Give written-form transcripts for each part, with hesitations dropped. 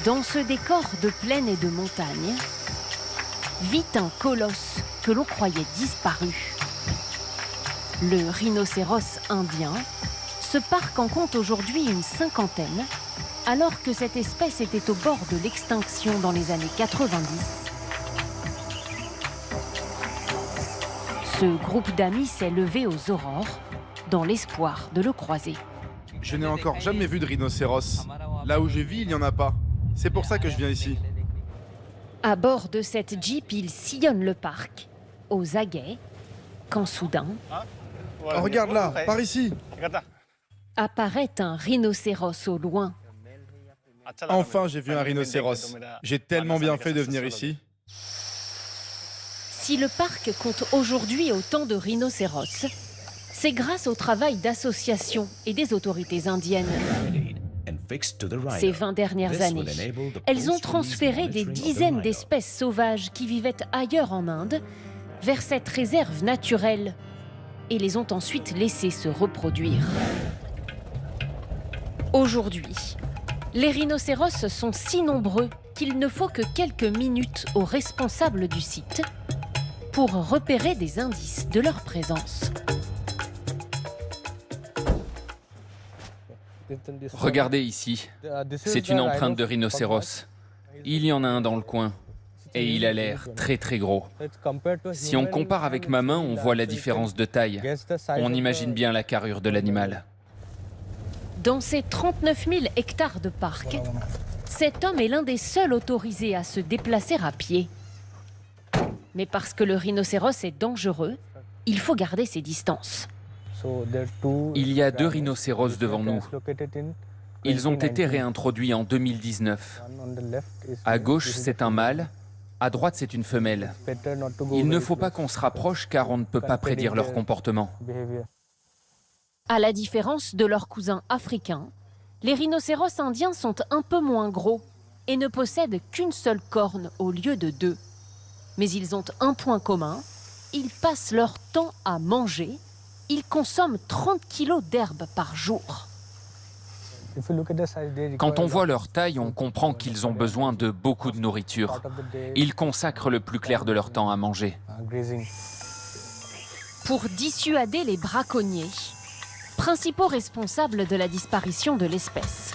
Dans ce décor de plaine et de montagne, vit un colosse que l'on croyait disparu. Le rhinocéros indien. Ce parc en compte aujourd'hui une cinquantaine, alors que cette espèce était au bord de l'extinction dans les années 90. Ce groupe d'amis s'est levé aux aurores, dans l'espoir de le croiser. Je n'ai encore jamais vu de rhinocéros. Là où je vis, il n'y en a pas. C'est pour ça que je viens ici. À bord de cette Jeep, il sillonne le parc, aux aguets, quand soudain... Oh, regarde là, par ici. apparaît un rhinocéros au loin. Enfin, j'ai vu un rhinocéros. J'ai tellement bien fait de venir ici. Si le parc compte aujourd'hui autant de rhinocéros, c'est grâce au travail d'associations et des autorités indiennes. Ces 20 dernières années, elles ont transféré des dizaines d'espèces sauvages qui vivaient ailleurs en Inde vers cette réserve naturelle et les ont ensuite laissées se reproduire. Aujourd'hui, les rhinocéros sont si nombreux qu'il ne faut que quelques minutes aux responsables du site pour repérer des indices de leur présence. Regardez ici, c'est une empreinte de rhinocéros. Il y en a un dans le coin et il a l'air très très gros. Si on compare avec ma main, on voit la différence de taille. On imagine bien la carrure de l'animal. Dans ces 39 000 hectares de parc, cet homme est l'un des seuls autorisés à se déplacer à pied. Mais parce que le rhinocéros est dangereux, il faut garder ses distances. Il y a 2 rhinocéros devant nous. Ils ont été réintroduits en 2019. À gauche, c'est un mâle. À droite, c'est une femelle. Il ne faut pas qu'on se rapproche car on ne peut pas prédire leur comportement. À la différence de leurs cousins africains, les rhinocéros indiens sont un peu moins gros et ne possèdent qu'une seule corne au lieu de 2. Mais ils ont un point commun, ils passent leur temps à manger. Ils consomment 30 kilos d'herbe par jour. Quand on voit leur taille, on comprend qu'ils ont besoin de beaucoup de nourriture. Ils consacrent le plus clair de leur temps à manger. Pour dissuader les braconniers, principaux responsables de la disparition de l'espèce,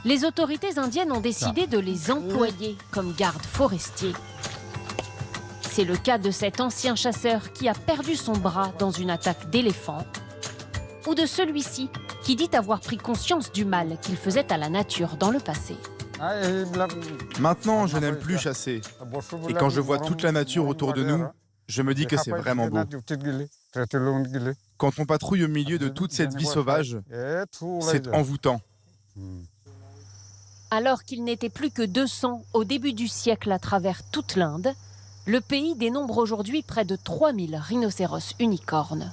les autorités indiennes ont décidé de les employer comme gardes forestiers. C'est le cas de cet ancien chasseur qui a perdu son bras dans une attaque d'éléphant, ou de celui-ci qui dit avoir pris conscience du mal qu'il faisait à la nature dans le passé. Maintenant, je n'aime plus chasser. Et quand je vois toute la nature autour de nous, je me dis que c'est vraiment beau. Quand on patrouille au milieu de toute cette vie sauvage, c'est envoûtant. Alors qu'il n'était plus que 200 au début du siècle à travers toute l'Inde, le pays dénombre aujourd'hui près de 3000 rhinocéros unicornes.